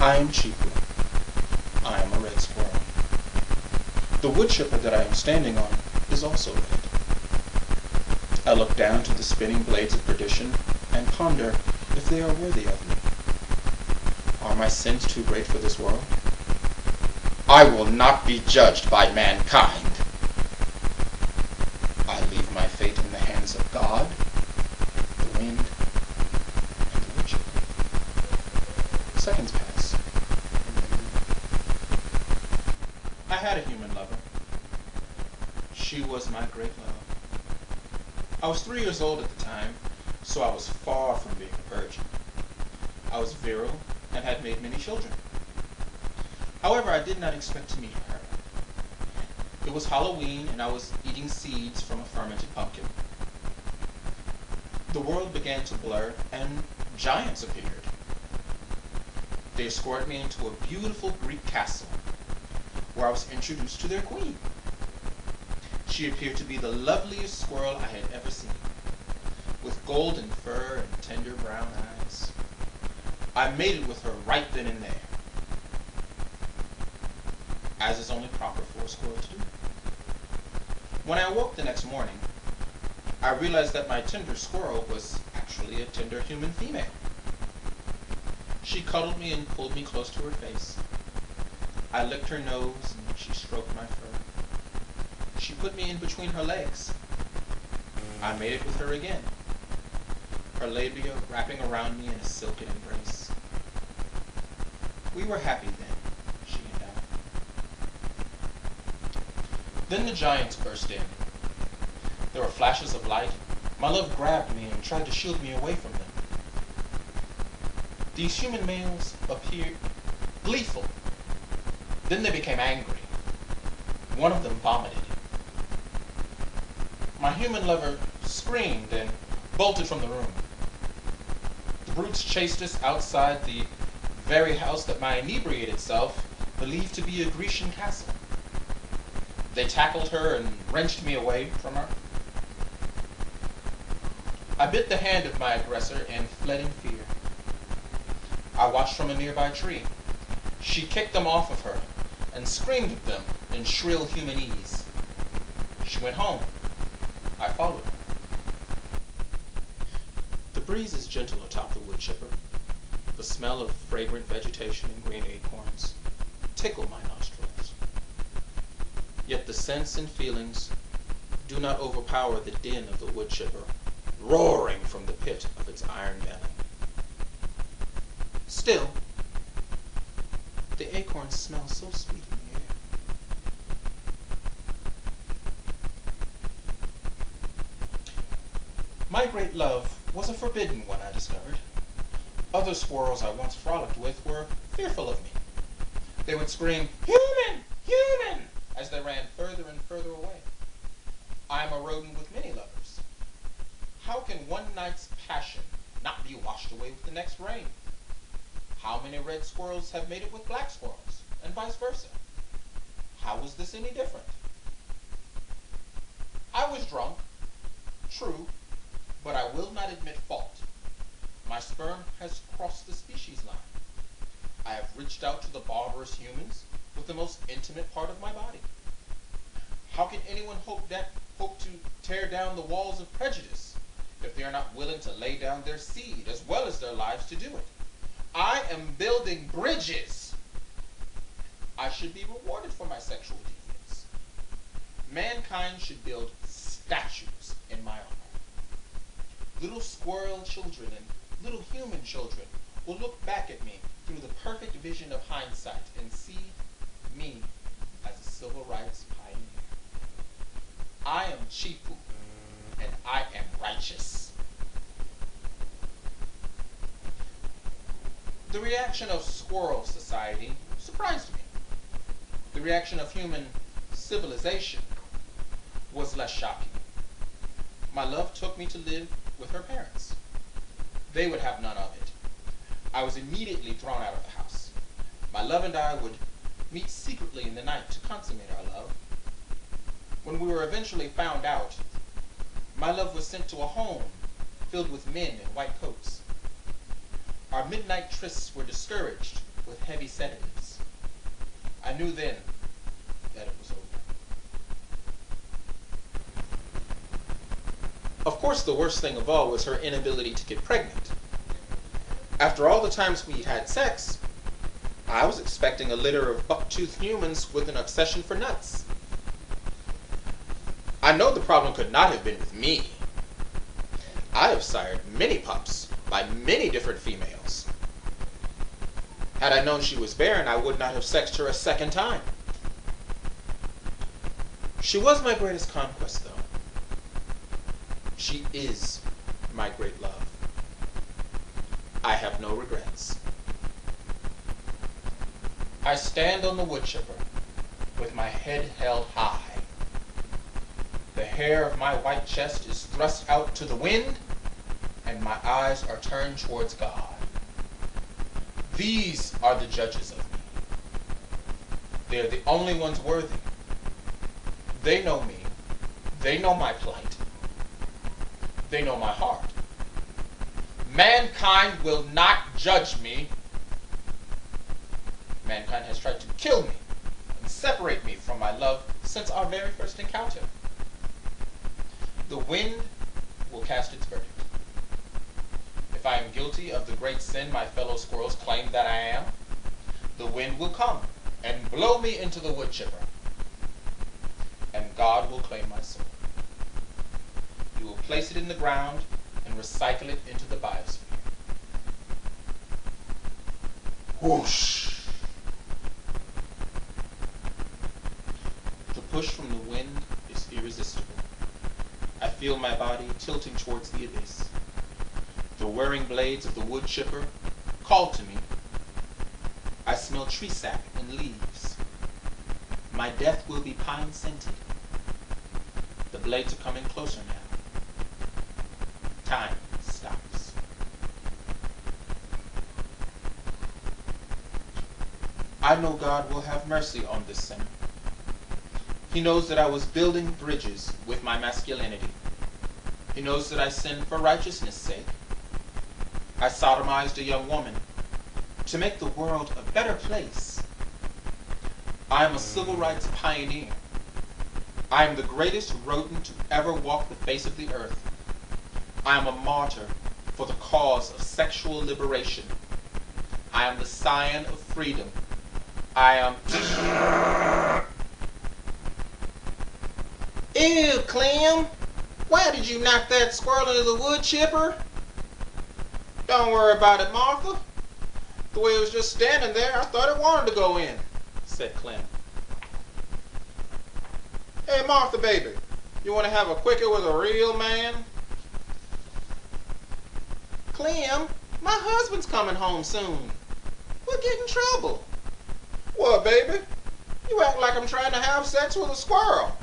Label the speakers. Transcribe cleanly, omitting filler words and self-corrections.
Speaker 1: I am Chipu. I am a red squirrel. The woodchipper that I am standing on is also red. I look down to the spinning blades of perdition and ponder if they are worthy of me. Are my sins too great for this world? I will not be judged by mankind. I leave my fate in the hands of God, the wind, and the woodchipper. Seconds pass. I had a human lover. She was my great love. I was 3 years old at the time, so I was far from being a virgin. I was virile and had made many children. However, I did not expect to meet her. It was Halloween, and I was eating seeds from a fermented pumpkin. The world began to blur, and giants appeared. They escorted me into a beautiful Greek castle, where I was introduced to their queen. She appeared to be the loveliest squirrel I had ever seen, with golden fur and tender brown eyes. I mated with her right then and there, as is only proper for a squirrel to do. When I awoke the next morning, I realized that my tender squirrel was actually a tender human female. She cuddled me and pulled me close to her face. I licked her nose and she stroked my fur. She put me in between her legs. I mated with her again, her labia wrapping around me in a silken embrace. We were happy then, she and I. Then the giants burst in. There were flashes of light. My love grabbed me and tried to shield me away from them. These human males appeared gleeful. Then they became angry. One of them vomited. My human lover screamed and bolted from the room. The brutes chased us outside the very house that my inebriated self believed to be a Grecian castle. They tackled her and wrenched me away from her. I bit the hand of my aggressor and fled in fear. I watched from a nearby tree. She kicked them off of her and screamed at them in shrill humanese. She went home. I followed her. The breeze is gentle atop the woodchipper. The smell of fragrant vegetation and green acorns tickle my nostrils. Yet the scents and feelings do not overpower the din of the woodchipper roaring from the pit of its iron belly. Still, the acorns smell so sweet in the air. My great love was a forbidden one, I discovered. Other squirrels I once frolicked with were fearful of me. They would scream, "Human! Human!" as they ran further and further away. I am a rodent with many lovers. How can one night's passion not be washed away with the next rain? How many red squirrels have mated with black squirrels, and vice versa? How is this any different? I was drunk, true, but I will not admit fault. My sperm has crossed the species line. I have reached out to the barbarous humans with the most intimate part of my body. How can anyone hope to tear down the walls of prejudice if they are not willing to lay down their seed as well as their lives to do it? I am building bridges. I should be rewarded for my sexual deviance. Mankind should build statues in my honor. Little squirrel children and little human children will look back at me through the perfect vision of hindsight and see me as a civil rights pioneer. I am Chipu, and I am righteous. The reaction of squirrel society surprised me. The reaction of human civilization was less shocking. My love took me to live with her parents. They would have none of it. I was immediately thrown out of the house. My love and I would meet secretly in the night to consummate our love. When we were eventually found out, my love was sent to a home filled with men in white coats. Our midnight trysts were discouraged with heavy sedatives. I knew then that it was over. Of course, the worst thing of all was her inability to get pregnant. After all the times we had sex, I was expecting a litter of buck-toothed humans with an obsession for nuts. I know the problem could not have been with me. I have sired many pups by many different females. Had I known she was barren, I would not have sexed her a second time. She was my greatest conquest, though. She is my great love. I have no regrets. I stand on the woodchipper with my head held high. The hair of my white chest is thrust out to the wind, and my eyes are turned towards God. These are the judges of me. They are the only ones worthy. They know me. They know my plight. They know my heart. Mankind will not judge me. Mankind has tried to kill me and separate me from my love since our very first encounter. The wind will cast its verdict. If I am guilty of the great sin my fellow squirrels claim that I am, the wind will come and blow me into the woodchipper, and God will claim my soul. He will place it in the ground and recycle it into the biosphere. Whoosh! The push from the wind is irresistible. I feel my body tilting towards the abyss. The whirring blades of the woodchipper call to me. I smell tree sap and leaves. My death will be pine-scented. The blades are coming closer now. Time stops. I know God will have mercy on this sinner. He knows that I was building bridges with my masculinity. He knows that I sinned for righteousness' sake. I sodomized a young woman to make the world a better place. I am a civil rights pioneer. I am the greatest rodent to ever walk the face of the earth. I am a martyr for the cause of sexual liberation. I am the scion of freedom. I am... Ew, Clem! Why did you knock that squirrel into the woodchipper? Don't worry about it, Martha. The way it was just standing there, I thought it wanted to go in, said Clem. Hey, Martha, baby, you want to have a quickie with a real man? Clem, my husband's coming home soon. We'll get in trouble. What, baby? You act like I'm trying to have sex with a squirrel.